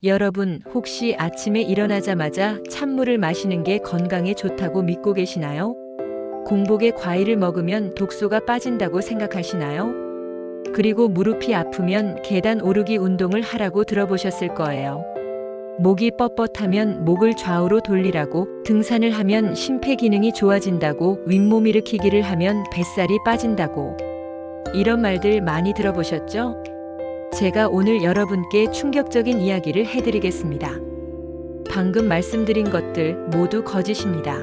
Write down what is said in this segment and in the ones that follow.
여러분, 혹시 아침에 일어나자마자 찬물을 마시는 게 건강에 좋다고 믿고 계시나요? 공복에 과일을 먹으면 독소가 빠진다고 생각하시나요? 그리고 무릎이 아프면 계단 오르기 운동을 하라고 들어보셨을 거예요. 목이 뻣뻣하면 목을 좌우로 돌리라고, 등산을 하면 심폐기능이 좋아진다고, 윗몸 일으키기를 하면 뱃살이 빠진다고. 이런 말들 많이 들어보셨죠? 제가 오늘 여러분께 충격적인 이야기를 해드리겠습니다. 방금 말씀드린 것들 모두 거짓입니다.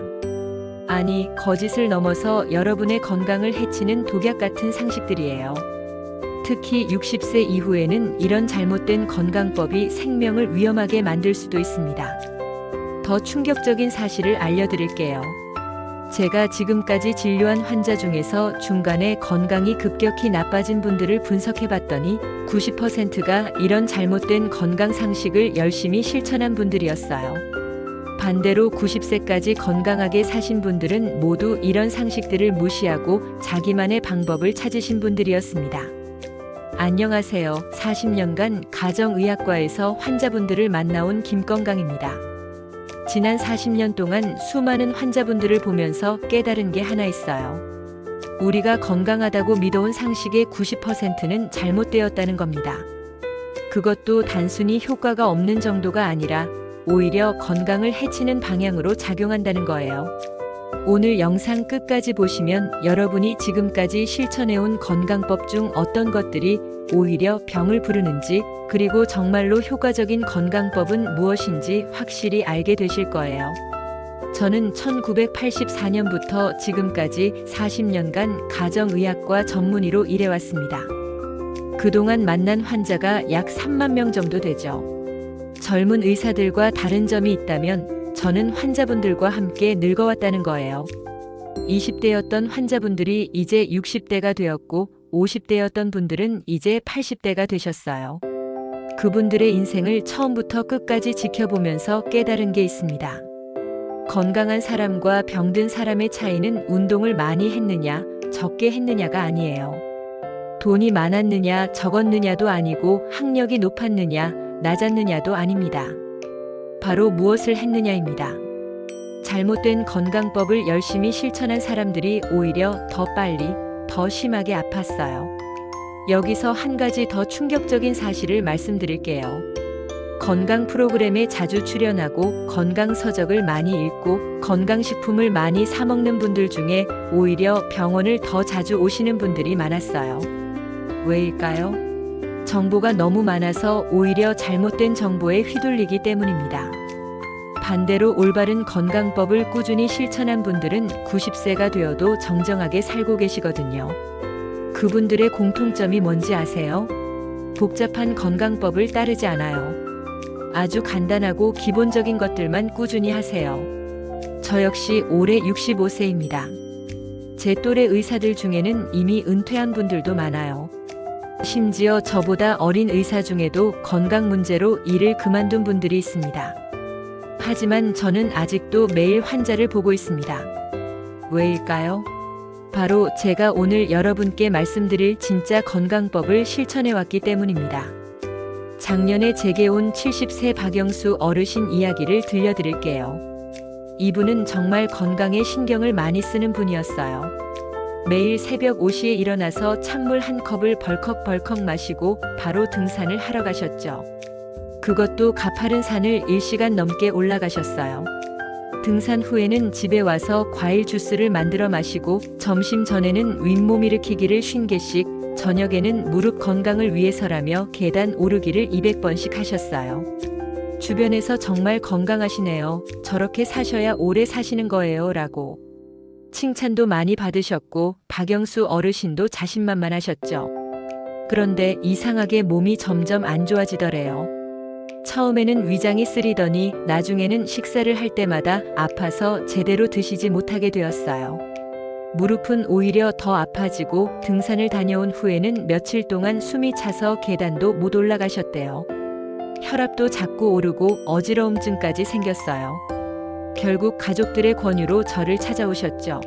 아니, 거짓을 넘어서 여러분의 건강을 해치는 독약 같은 상식들이에요. 특히 60세 이후에는 이런 잘못된 건강법이 생명을 위험하게 만들 수도 있습니다. 더 충격적인 사실을 알려드릴게요. 제가 지금까지 진료한 환자 중에서 중간에 건강이 급격히 나빠진 분들을 분석해봤더니 90%가 이런 잘못된 건강 상식을 열심히 실천한 분들이었어요. 반대로 90세까지 건강하게 사신 분들은 모두 이런 상식들을 무시하고 자기만의 방법을 찾으신 분들이었습니다. 안녕하세요. 40년간 가정의학과에서 환자분들을 만나온 김건강입니다. 지난 40년 동안 수많은 환자분들을 보면서 깨달은 게 하나 있어요. 우리가 건강하다고 믿어온 상식의 90%는 잘못되었다는 겁니다. 그것도 단순히 효과가 없는 정도가 아니라 오히려 건강을 해치는 방향으로 작용한다는 거예요. 오늘 영상 끝까지 보시면 여러분이 지금까지 실천해온 건강법 중 어떤 것들이 오히려 병을 부르는지, 그리고 정말로 효과적인 건강법은 무엇인지 확실히 알게 되실 거예요. 저는 1984년부터 지금까지 40년간 가정의학과 전문의로 일해왔습니다. 그동안 만난 환자가 약 3만 명 정도 되죠. 젊은 의사들과 다른 점이 있다면 저는 환자분들과 함께 늙어왔다는 거예요. 20대였던 환자분들이 이제 60대가 되었고 50대였던 분들은 이제 80대가 되셨어요. 그분들의 인생을 처음부터 끝까지 지켜보면서 깨달은 게 있습니다. 건강한 사람과 병든 사람의 차이는 운동을 많이 했느냐, 적게 했느냐가 아니에요. 돈이 많았느냐, 적었느냐도 아니고 학력이 높았느냐, 낮았느냐도 아닙니다. 바로 무엇을 했느냐입니다. 잘못된 건강법을 열심히 실천한 사람들이 오히려 더 빨리, 더 심하게 아팠어요. 여기서 한 가지 더 충격적인 사실을 말씀드릴게요. 건강 프로그램에 자주 출연하고 건강 서적을 많이 읽고 건강식품을 많이 사 먹는 분들 중에 오히려 병원을 더 자주 오시는 분들이 많았어요. 왜일까요? 정보가 너무 많아서 오히려 잘못된 정보에 휘둘리기 때문입니다. 반대로 올바른 건강법을 꾸준히 실천한 분들은 90세가 되어도 정정하게 살고 계시거든요. 그분들의 공통점이 뭔지 아세요? 복잡한 건강법을 따르지 않아요. 아주 간단하고 기본적인 것들만 꾸준히 하세요. 저 역시 올해 65세입니다. 제 또래 의사들 중에는 이미 은퇴한 분들도 많아요. 심지어 저보다 어린 의사 중에도 건강 문제로 일을 그만둔 분들이 있습니다. 하지만 저는 아직도 매일 환자를 보고 있습니다. 왜일까요? 바로 제가 오늘 여러분께 말씀드릴 진짜 건강법을 실천해왔기 때문입니다. 작년에 제게 온 70세 박영수 어르신 이야기를 들려드릴게요. 이분은 정말 건강에 신경을 많이 쓰는 분이었어요. 매일 새벽 5시에 일어나서 찬물 한 컵을 벌컥벌컥 마시고 바로 등산을 하러 가셨죠. 그것도 가파른 산을 1시간 넘게 올라가셨어요. 등산 후에는 집에 와서 과일 주스를 만들어 마시고 점심 전에는 윗몸 일으키기를 50개씩, 저녁에는 무릎 건강을 위해서라며 계단 오르기를 200번씩 하셨어요. 주변에서 정말 건강하시네요. 저렇게 사셔야 오래 사시는 거예요. 라고 칭찬도 많이 받으셨고 박영수 어르신도 자신만만하셨죠. 그런데 이상하게 몸이 점점 안 좋아지더래요. 처음에는 위장이 쓰리더니 나중에는 식사를 할 때마다 아파서 제대로 드시지 못하게 되었어요. 무릎은 오히려 더 아파지고 등산을 다녀온 후에는 며칠 동안 숨이 차서 계단도 못 올라가셨대요. 혈압도 자꾸 오르고 어지러움증까지 생겼어요. 결국 가족들의 권유로 저를 찾아오셨죠.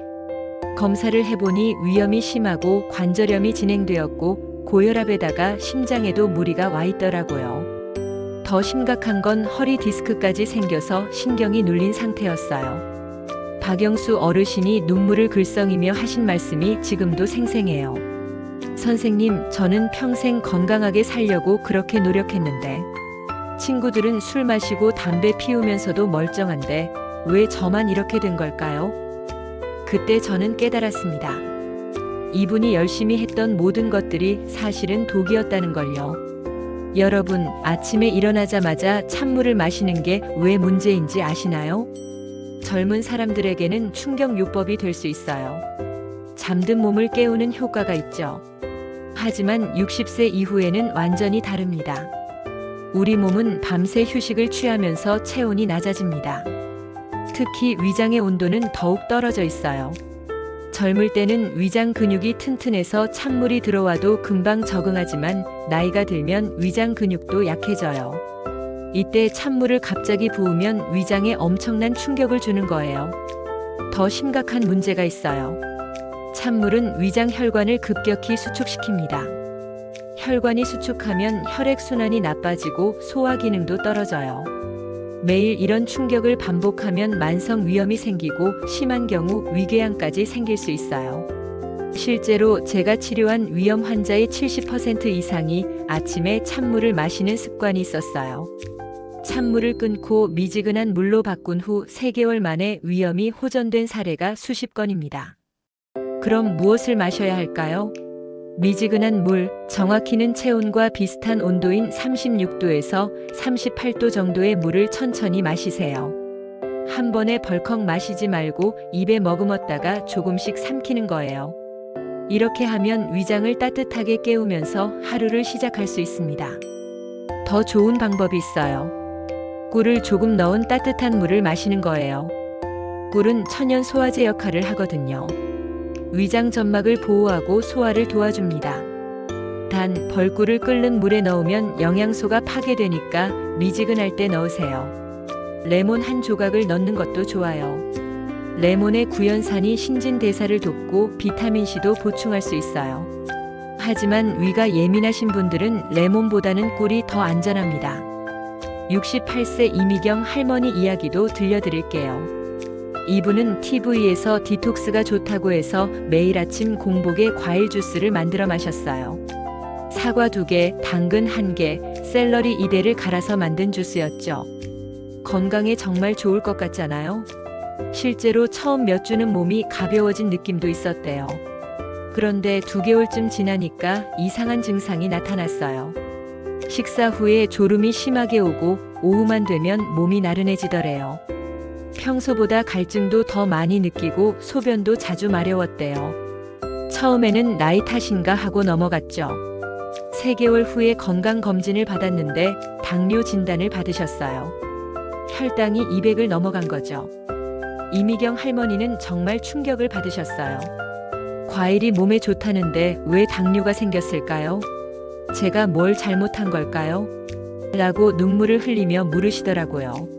검사를 해보니 위염이 심하고 관절염이 진행되었고 고혈압에다가 심장에도 무리가 와 있더라고요. 더 심각한 건 허리 디스크까지 생겨서 신경이 눌린 상태였어요. 박영수 어르신이 눈물을 글썽이며 하신 말씀이 지금도 생생해요. 선생님, 저는 평생 건강하게 살려고 그렇게 노력했는데, 친구들은 술 마시고 담배 피우면서도 멀쩡한데 왜 저만 이렇게 된 걸까요? 그때 저는 깨달았습니다. 이분이 열심히 했던 모든 것들이 사실은 독이었다는 걸요. 여러분, 아침에 일어나자마자 찬물을 마시는 게 왜 문제인지 아시나요? 젊은 사람들에게는 충격요법이 될 수 있어요. 잠든 몸을 깨우는 효과가 있죠. 하지만 60세 이후에는 완전히 다릅니다. 우리 몸은 밤새 휴식을 취하면서 체온이 낮아집니다. 특히 위장의 온도는 더욱 떨어져 있어요. 젊을 때는 위장 근육이 튼튼해서 찬물이 들어와도 금방 적응하지만 나이가 들면 위장 근육도 약해져요. 이때 찬물을 갑자기 부으면 위장에 엄청난 충격을 주는 거예요. 더 심각한 문제가 있어요. 찬물은 위장 혈관을 급격히 수축시킵니다. 혈관이 수축하면 혈액순환이 나빠지고 소화 기능도 떨어져요. 매일 이런 충격을 반복하면 만성 위염이 생기고 심한 경우 위궤양까지 생길 수 있어요. 실제로 제가 치료한 위염 환자의 70% 이상이 아침에 찬물을 마시는 습관이 있었어요. 찬물을 끊고 미지근한 물로 바꾼 후 3개월 만에 위염이 호전된 사례가 수십 건입니다. 그럼 무엇을 마셔야 할까요? 미지근한 물, 정확히는 체온과 비슷한 온도인 36도에서 38도 정도의 물을 천천히 마시세요. 한 번에 벌컥 마시지 말고 입에 머금었다가 조금씩 삼키는 거예요. 이렇게 하면 위장을 따뜻하게 깨우면서 하루를 시작할 수 있습니다. 더 좋은 방법이 있어요. 꿀을 조금 넣은 따뜻한 물을 마시는 거예요. 꿀은 천연 소화제 역할을 하거든요. 위장 점막을 보호하고 소화를 도와줍니다. 단, 벌꿀을 끓는 물에 넣으면 영양소가 파괴되니까 미지근할 때 넣으세요. 레몬 한 조각을 넣는 것도 좋아요. 레몬의 구연산이 신진대사를 돕고 비타민C도 보충할 수 있어요. 하지만 위가 예민하신 분들은 레몬보다는 꿀이 더 안전합니다. 68세 이미경 할머니 이야기도 들려드릴게요. 이분은 TV에서 디톡스가 좋다고 해서 매일 아침 공복에 과일 주스를 만들어 마셨어요. 사과 2개, 당근 1개, 샐러리 2대를 갈아서 만든 주스였죠. 건강에 정말 좋을 것 같잖아요. 실제로 처음 몇 주는 몸이 가벼워진 느낌도 있었대요. 그런데 2개월쯤 지나니까 이상한 증상이 나타났어요. 식사 후에 졸음이 심하게 오고 오후만 되면 몸이 나른해지더래요. 평소보다 갈증도 더 많이 느끼고 소변도 자주 마려웠대요. 처음에는 나이 탓인가 하고 넘어갔죠. 3개월 후에 건강검진을 받았는데 당뇨 진단을 받으셨어요. 혈당이 200을 넘어간 거죠. 이미경 할머니는 정말 충격을 받으셨어요. 과일이 몸에 좋다는데 왜 당뇨가 생겼을까요? 제가 뭘 잘못한 걸까요? 라고 눈물을 흘리며 물으시더라고요.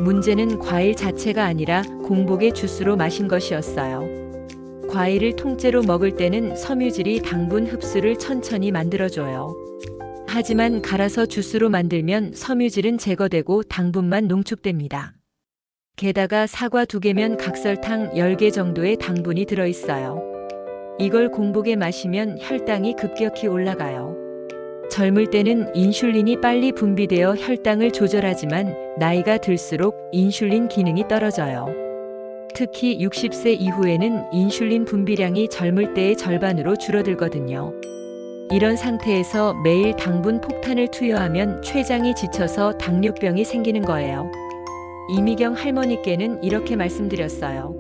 문제는 과일 자체가 아니라 공복에 주스로 마신 것이었어요. 과일을 통째로 먹을 때는 섬유질이 당분 흡수를 천천히 만들어줘요. 하지만 갈아서 주스로 만들면 섬유질은 제거되고 당분만 농축됩니다. 게다가 사과 2개면 각설탕 10개 정도의 당분이 들어있어요. 이걸 공복에 마시면 혈당이 급격히 올라가요. 젊을 때는 인슐린이 빨리 분비되어 혈당을 조절하지만 나이가 들수록 인슐린 기능이 떨어져요. 특히 60세 이후에는 인슐린 분비량이 젊을 때의 절반으로 줄어들거든요. 이런 상태에서 매일 당분 폭탄을 투여하면 췌장이 지쳐서 당뇨병이 생기는 거예요. 이미경 할머니께는 이렇게 말씀드렸어요.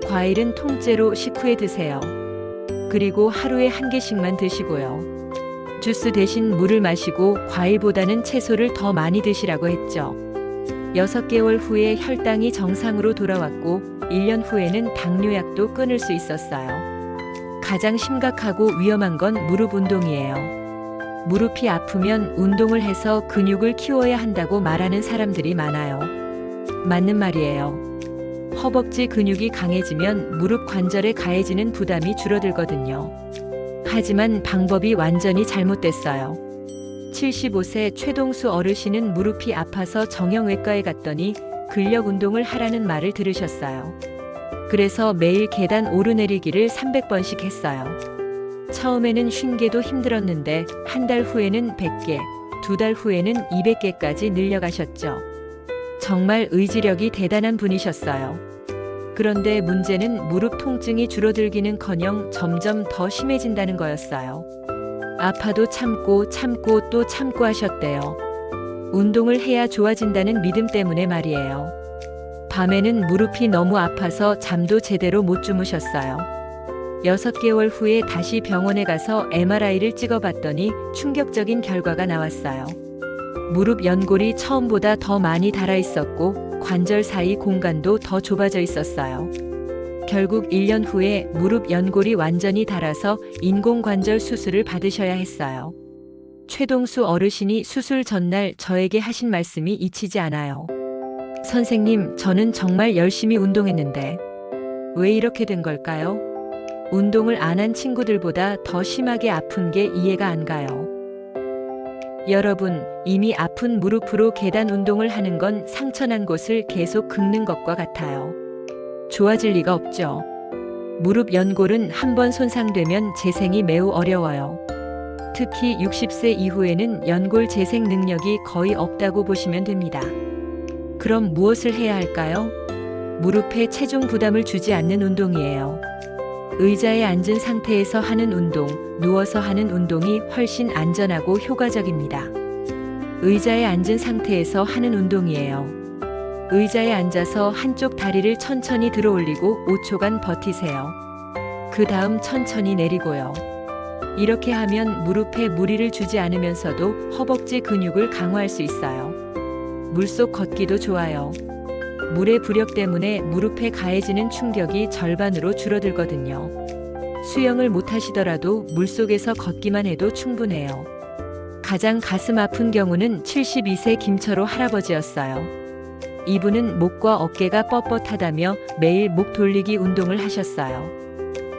과일은 통째로 식후에 드세요. 그리고 하루에 1개씩만 드시고요. 주스 대신 물을 마시고 과일보다는 채소를 더 많이 드시라고 했죠. 6개월 후에 혈당이 정상으로 돌아왔고 1년 후에는 당뇨약도 끊을 수 있었어요. 가장 심각하고 위험한 건 무릎 운동이에요. 무릎이 아프면 운동을 해서 근육을 키워야 한다고 말하는 사람들이 많아요. 맞는 말이에요. 허벅지 근육이 강해지면 무릎 관절에 가해지는 부담이 줄어들거든요. 하지만 방법이 완전히 잘못됐어요. 75세 최동수 어르신은 무릎이 아파서 정형외과에 갔더니 근력 운동을 하라는 말을 들으셨어요. 그래서 매일 계단 오르내리기를 300번씩 했어요. 처음에는 50개도 힘들었는데 한 달 후에는 100개, 2달 후에는 200개까지 늘려가셨죠. 정말 의지력이 대단한 분이셨어요. 그런데 문제는 무릎 통증이 줄어들기는커녕 점점 더 심해진다는 거였어요. 아파도 참고 참고 또 참고 하셨대요. 운동을 해야 좋아진다는 믿음 때문에 말이에요. 밤에는 무릎이 너무 아파서 잠도 제대로 못 주무셨어요. 6개월 후에 다시 병원에 가서 MRI를 찍어봤더니 충격적인 결과가 나왔어요. 무릎 연골이 처음보다 더 많이 닳아 있었고 관절 사이 공간도 더 좁아져 있었어요. 결국 1년 후에 무릎 연골이 완전히 닳아서 인공관절 수술을 받으셔야 했어요. 최동수 어르신이 수술 전날 저에게 하신 말씀이 잊히지 않아요. 선생님, 저는 정말 열심히 운동했는데 왜 이렇게 된 걸까요? 운동을 안 한 친구들보다 더 심하게 아픈 게 이해가 안 가요. 여러분, 이미 아픈 무릎으로 계단 운동을 하는 건 상처난 곳을 계속 긁는 것과 같아요. 좋아질 리가 없죠. 무릎 연골은 한번 손상되면 재생이 매우 어려워요. 특히 60세 이후에는 연골 재생 능력이 거의 없다고 보시면 됩니다. 그럼 무엇을 해야 할까요? 무릎에 체중 부담을 주지 않는 운동이에요. 의자에 앉은 상태에서 하는 운동, 누워서 하는 운동이 훨씬 안전하고 효과적입니다. 의자에 앉은 상태에서 하는 운동이에요. 의자에 앉아서 한쪽 다리를 천천히 들어 올리고 5초간 버티세요. 그 다음 천천히 내리고요. 이렇게 하면 무릎에 무리를 주지 않으면서도 허벅지 근육을 강화할 수 있어요. 물속 걷기도 좋아요. 물의 부력 때문에 무릎에 가해지는 충격이 절반으로 줄어들거든요. 수영을 못 하시더라도 물속에서 걷기만 해도 충분해요. 가장 가슴 아픈 경우는 72세 김철호 할아버지였어요. 이분은 목과 어깨가 뻣뻣하다며 매일 목 돌리기 운동을 하셨어요.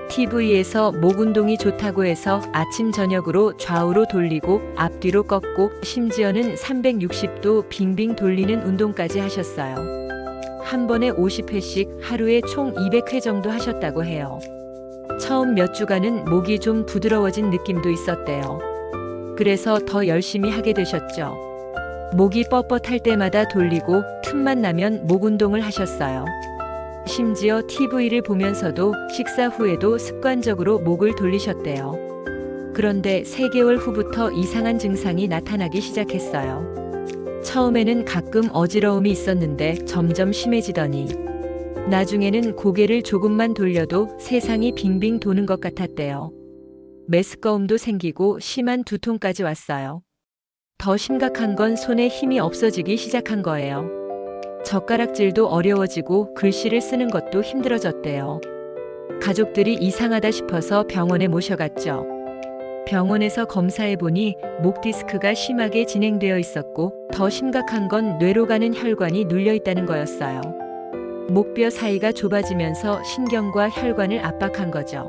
TV에서 목 운동이 좋다고 해서 아침 저녁으로 좌우로 돌리고 앞뒤로 꺾고 심지어는 360도 빙빙 돌리는 운동까지 하셨어요. 한 번에 50회씩 하루에 총 200회 정도 하셨다고 해요. 처음 몇 주간은 목이 좀 부드러워진 느낌도 있었대요. 그래서 더 열심히 하게 되셨죠. 목이 뻣뻣할 때마다 돌리고 틈만 나면 목 운동을 하셨어요. 심지어 TV를 보면서도 식사 후에도 습관적으로 목을 돌리셨대요. 그런데 3개월 후부터 이상한 증상이 나타나기 시작했어요. 처음에는 가끔 어지러움이 있었는데 점점 심해지더니 나중에는 고개를 조금만 돌려도 세상이 빙빙 도는 것 같았대요. 메스꺼움도 생기고 심한 두통까지 왔어요. 더 심각한 건 손에 힘이 없어지기 시작한 거예요. 젓가락질도 어려워지고 글씨를 쓰는 것도 힘들어졌대요. 가족들이 이상하다 싶어서 병원에 모셔갔죠. 병원에서 검사해보니 목 디스크가 심하게 진행되어 있었고 더 심각한 건 뇌로 가는 혈관이 눌려 있다는 거였어요. 목뼈 사이가 좁아지면서 신경과 혈관을 압박한 거죠.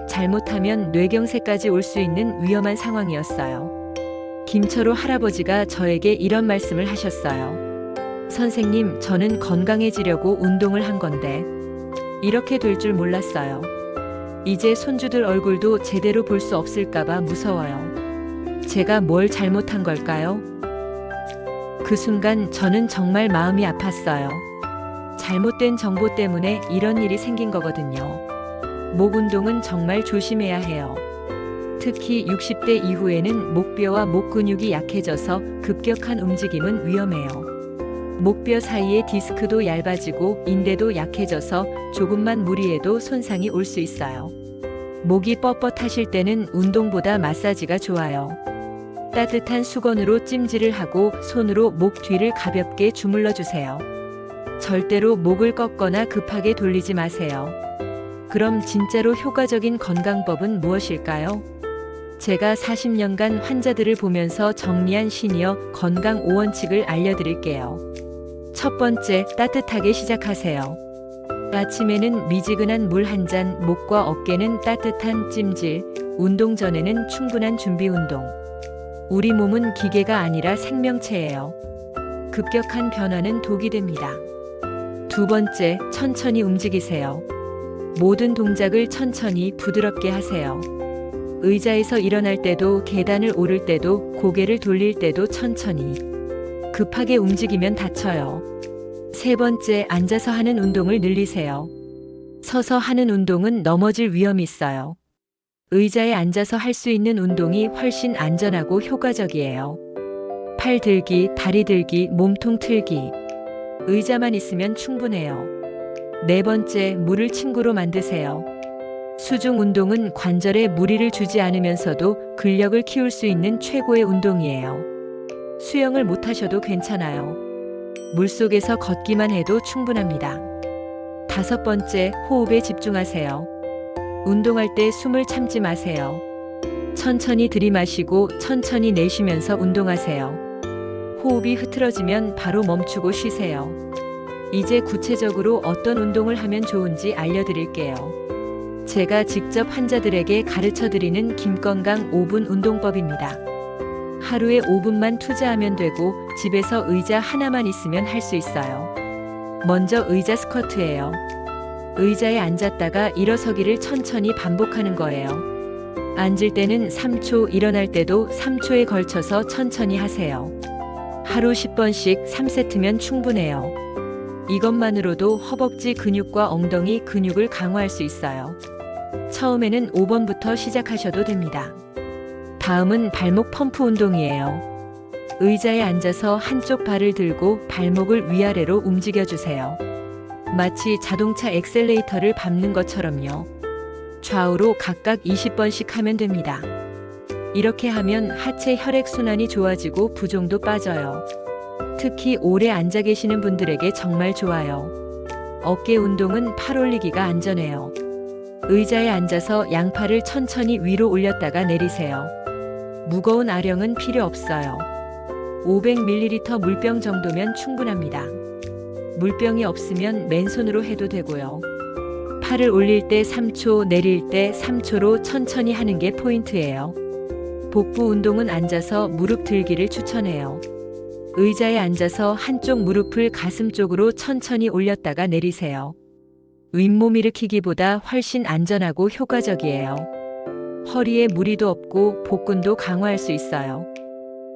잘못하면 뇌경색까지 올 수 있는 위험한 상황이었어요. 김철호 할아버지가 저에게 이런 말씀을 하셨어요. 선생님, 저는 건강해지려고 운동을 한 건데 이렇게 될 줄 몰랐어요. 이제 손주들 얼굴도 제대로 볼 수 없을까봐 무서워요. 제가 뭘 잘못한 걸까요? 그 순간 저는 정말 마음이 아팠어요. 잘못된 정보 때문에 이런 일이 생긴 거거든요. 목 운동은 정말 조심해야 해요. 특히 60대 이후에는 목뼈와 목 근육이 약해져서 급격한 움직임은 위험해요. 목뼈 사이의 디스크도 얇아지고 인대도 약해져서 조금만 무리해도 손상이 올 수 있어요. 목이 뻣뻣하실 때는 운동보다 마사지가 좋아요. 따뜻한 수건으로 찜질을 하고 손으로 목 뒤를 가볍게 주물러 주세요. 절대로 목을 꺾거나 급하게 돌리지 마세요. 그럼 진짜로 효과적인 건강법은 무엇일까요? 제가 40년간 환자들을 보면서 정리한 시니어 건강 5원칙을 알려드릴게요. 첫 번째, 따뜻하게 시작하세요. 아침에는 미지근한 물 한 잔, 목과 어깨는 따뜻한 찜질, 운동 전에는 충분한 준비 운동. 우리 몸은 기계가 아니라 생명체예요. 급격한 변화는 독이 됩니다. 두 번째, 천천히 움직이세요. 모든 동작을 천천히 부드럽게 하세요. 의자에서 일어날 때도, 계단을 오를 때도, 고개를 돌릴 때도 천천히. 급하게 움직이면 다쳐요. 세 번째, 앉아서 하는 운동을 늘리세요. 서서 하는 운동은 넘어질 위험이 있어요. 의자에 앉아서 할 수 있는 운동이 훨씬 안전하고 효과적이에요. 팔 들기, 다리 들기, 몸통 틀기. 의자만 있으면 충분해요. 네 번째, 물을 친구로 만드세요. 수중 운동은 관절에 무리를 주지 않으면서도 근력을 키울 수 있는 최고의 운동이에요. 수영을 못하셔도 괜찮아요. 물속에서 걷기만 해도 충분합니다. 다섯 번째, 호흡에 집중하세요. 운동할 때 숨을 참지 마세요. 천천히 들이마시고 천천히 내쉬면서 운동하세요. 호흡이 흐트러지면 바로 멈추고 쉬세요. 이제 구체적으로 어떤 운동을 하면 좋은지 알려드릴게요. 제가 직접 환자들에게 가르쳐드리는 김건강 5분 운동법입니다. 하루에 5분만 투자하면 되고 집에서 의자 하나만 있으면 할 수 있어요. 먼저 의자 스쿼트예요. 의자에 앉았다가 일어서기를 천천히 반복하는 거예요. 앉을 때는 3초, 일어날 때도 3초에 걸쳐서 천천히 하세요. 하루 10번씩 3세트면 충분해요. 이것만으로도 허벅지 근육과 엉덩이 근육을 강화할 수 있어요. 처음에는 5번부터 시작하셔도 됩니다. 다음은 발목 펌프 운동이에요. 의자에 앉아서 한쪽 발을 들고 발목을 위아래로 움직여주세요. 마치 자동차 엑셀레이터를 밟는 것처럼요. 좌우로 각각 20번씩 하면 됩니다. 이렇게 하면 하체 혈액순환이 좋아지고 부종도 빠져요. 특히 오래 앉아 계시는 분들에게 정말 좋아요. 어깨 운동은 팔 올리기가 안전해요. 의자에 앉아서 양팔을 천천히 위로 올렸다가 내리세요. 무거운 아령은 필요 없어요. 500ml 물병 정도면 충분합니다. 물병이 없으면 맨손으로 해도 되고요. 팔을 올릴 때 3초, 내릴 때 3초로 천천히 하는 게 포인트예요. 복부 운동은 앉아서 무릎 들기를 추천해요. 의자에 앉아서 한쪽 무릎을 가슴 쪽으로 천천히 올렸다가 내리세요. 윗몸 일으키기보다 훨씬 안전하고 효과적이에요. 허리에 무리도 없고 복근도 강화할 수 있어요.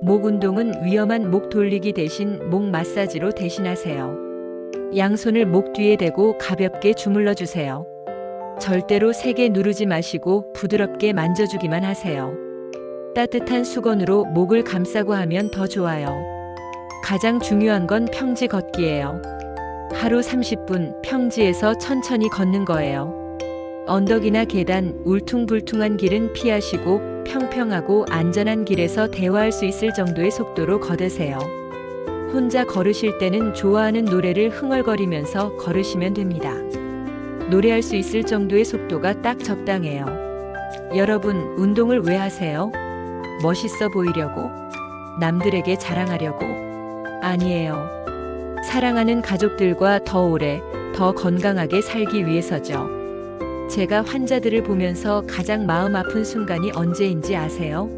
목 운동은 위험한 목 돌리기 대신 목 마사지로 대신하세요. 양손을 목 뒤에 대고 가볍게 주물러 주세요. 절대로 세게 누르지 마시고 부드럽게 만져주기만 하세요. 따뜻한 수건으로 목을 감싸고 하면 더 좋아요. 가장 중요한 건 평지 걷기예요. 하루 30분 평지에서 천천히 걷는 거예요. 언덕이나 계단, 울퉁불퉁한 길은 피하시고 평평하고 안전한 길에서 대화할 수 있을 정도의 속도로 걸으세요. 혼자 걸으실 때는 좋아하는 노래를 흥얼거리면서 걸으시면 됩니다. 노래할 수 있을 정도의 속도가 딱 적당해요. 여러분, 운동을 왜 하세요? 멋있어 보이려고? 남들에게 자랑하려고? 아니에요. 사랑하는 가족들과 더 오래, 더 건강하게 살기 위해서죠. 제가 환자들을 보면서 가장 마음 아픈 순간이 언제인지 아세요?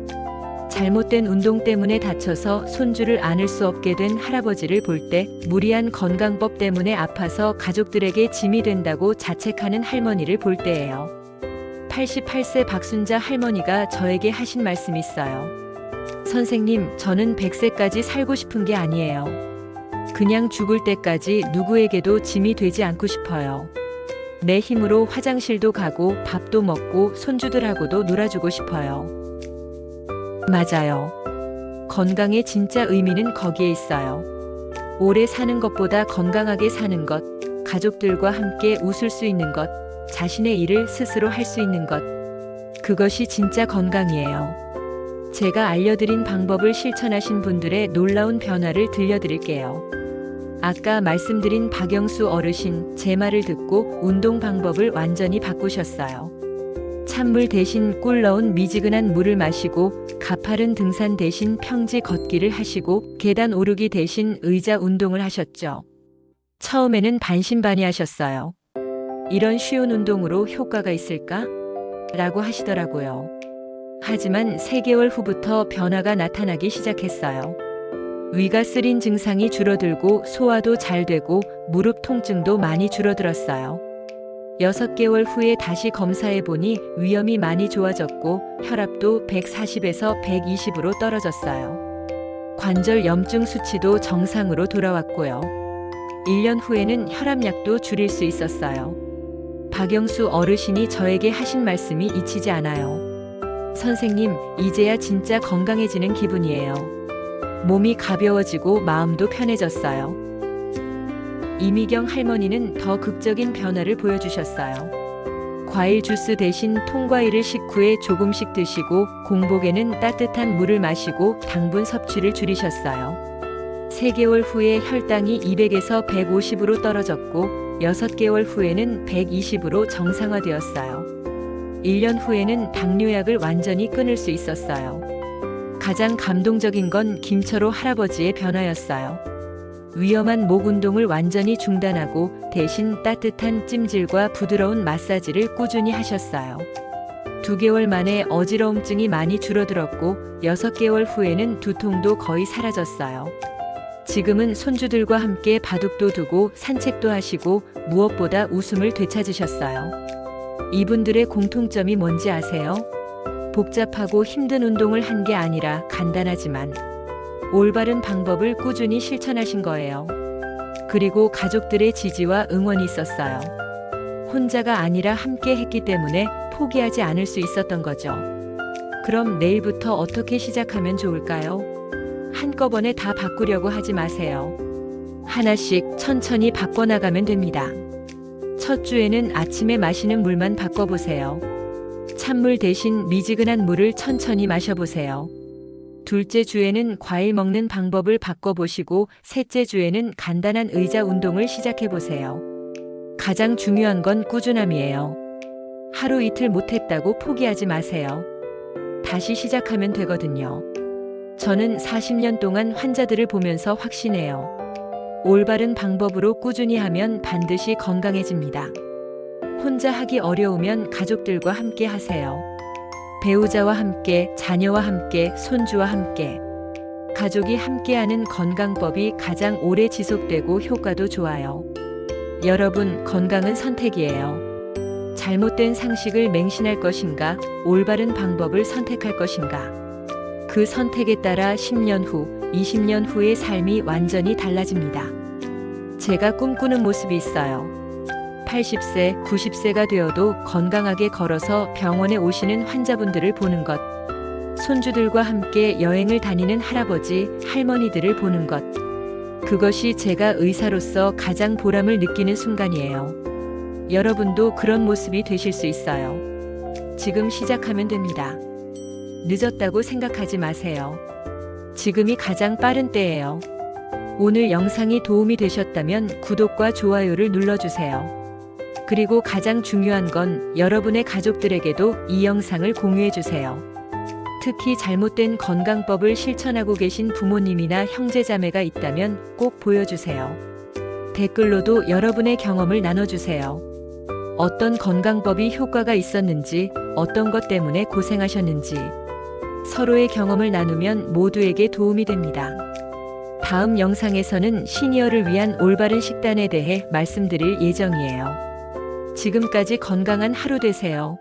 잘못된 운동 때문에 다쳐서 손주를 안을 수 없게 된 할아버지를 볼 때, 무리한 건강법 때문에 아파서 가족들에게 짐이 된다고 자책하는 할머니를 볼 때예요. 88세 박순자 할머니가 저에게 하신 말씀이 있어요. 선생님, 저는 100세까지 살고 싶은 게 아니에요. 그냥 죽을 때까지 누구에게도 짐이 되지 않고 싶어요. 내 힘으로 화장실도 가고 밥도 먹고 손주들하고도 놀아주고 싶어요. 맞아요. 건강의 진짜 의미는 거기에 있어요. 오래 사는 것보다 건강하게 사는 것, 가족들과 함께 웃을 수 있는 것, 자신의 일을 스스로 할 수 있는 것. 그것이 진짜 건강이에요. 제가 알려드린 방법을 실천하신 분들의 놀라운 변화를 들려드릴게요. 아까 말씀드린 박영수 어르신, 제 말을 듣고 운동 방법을 완전히 바꾸셨어요. 찬물 대신 꿀 넣은 미지근한 물을 마시고 가파른 등산 대신 평지 걷기를 하시고 계단 오르기 대신 의자 운동을 하셨죠. 처음에는 반신반의하셨어요. 이런 쉬운 운동으로 효과가 있을까? 라고 하시더라고요. 하지만 3개월 후부터 변화가 나타나기 시작했어요. 위가 쓰린 증상이 줄어들고 소화도 잘 되고 무릎 통증도 많이 줄어들었어요. 6개월 후에 다시 검사해 보니 위염이 많이 좋아졌고 혈압도 140에서 120으로 떨어졌어요. 관절 염증 수치도 정상으로 돌아왔고요. 1년 후에는 혈압약도 줄일 수 있었어요. 박영수 어르신이 저에게 하신 말씀이 잊히지 않아요. 선생님, 이제야 진짜 건강해지는 기분이에요. 몸이 가벼워지고 마음도 편해졌어요. 이미경 할머니는 더 극적인 변화를 보여주셨어요. 과일 주스 대신 통과일을 식후에 조금씩 드시고 공복에는 따뜻한 물을 마시고 당분 섭취를 줄이셨어요. 3개월 후에 혈당이 200에서 150으로 떨어졌고 6개월 후에는 120으로 정상화되었어요. 1년 후에는 당뇨약을 완전히 끊을 수 있었어요. 가장 감동적인 건 김철호 할아버지의 변화였어요. 위험한 목 운동을 완전히 중단하고 대신 따뜻한 찜질과 부드러운 마사지를 꾸준히 하셨어요. 2개월 만에 어지러움증이 많이 줄어들었고 6개월 후에는 두통도 거의 사라졌어요. 지금은 손주들과 함께 바둑도 두고 산책도 하시고 무엇보다 웃음을 되찾으셨어요. 이분들의 공통점이 뭔지 아세요? 복잡하고 힘든 운동을 한 게 아니라 간단하지만 올바른 방법을 꾸준히 실천하신 거예요. 그리고 가족들의 지지와 응원이 있었어요. 혼자가 아니라 함께 했기 때문에 포기하지 않을 수 있었던 거죠. 그럼 내일부터 어떻게 시작하면 좋을까요? 한꺼번에 다 바꾸려고 하지 마세요. 하나씩 천천히 바꿔나가면 됩니다. 첫 주에는 아침에 마시는 물만 바꿔보세요. 찬물 대신 미지근한 물을 천천히 마셔보세요. 둘째 주에는 과일 먹는 방법을 바꿔보시고 셋째 주에는 간단한 의자 운동을 시작해보세요. 가장 중요한 건 꾸준함이에요. 하루 이틀 못했다고 포기하지 마세요. 다시 시작하면 되거든요. 저는 40년 동안 환자들을 보면서 확신해요. 올바른 방법으로 꾸준히 하면 반드시 건강해집니다. 혼자 하기 어려우면 가족들과 함께 하세요. 배우자와 함께, 자녀와 함께, 손주와 함께. 가족이 함께하는 건강법이 가장 오래 지속되고 효과도 좋아요. 여러분, 건강은 선택이에요. 잘못된 상식을 맹신할 것인가, 올바른 방법을 선택할 것인가. 그 선택에 따라 10년 후, 20년 후의 삶이 완전히 달라집니다. 제가 꿈꾸는 모습이 있어요. 80세, 90세가 되어도 건강하게 걸어서 병원에 오시는 환자분들을 보는 것. 손주들과 함께 여행을 다니는 할아버지, 할머니들을 보는 것. 그것이 제가 의사로서 가장 보람을 느끼는 순간이에요. 여러분도 그런 모습이 되실 수 있어요. 지금 시작하면 됩니다. 늦었다고 생각하지 마세요. 지금이 가장 빠른 때예요. 오늘 영상이 도움이 되셨다면 구독과 좋아요를 눌러주세요. 그리고 가장 중요한 건 여러분의 가족들에게도 이 영상을 공유해주세요. 특히 잘못된 건강법을 실천하고 계신 부모님이나 형제자매가 있다면 꼭 보여주세요. 댓글로도 여러분의 경험을 나눠주세요. 어떤 건강법이 효과가 있었는지, 어떤 것 때문에 고생하셨는지. 서로의 경험을 나누면 모두에게 도움이 됩니다. 다음 영상에서는 시니어를 위한 올바른 식단에 대해 말씀드릴 예정이에요. 지금까지 건강한 하루 되세요.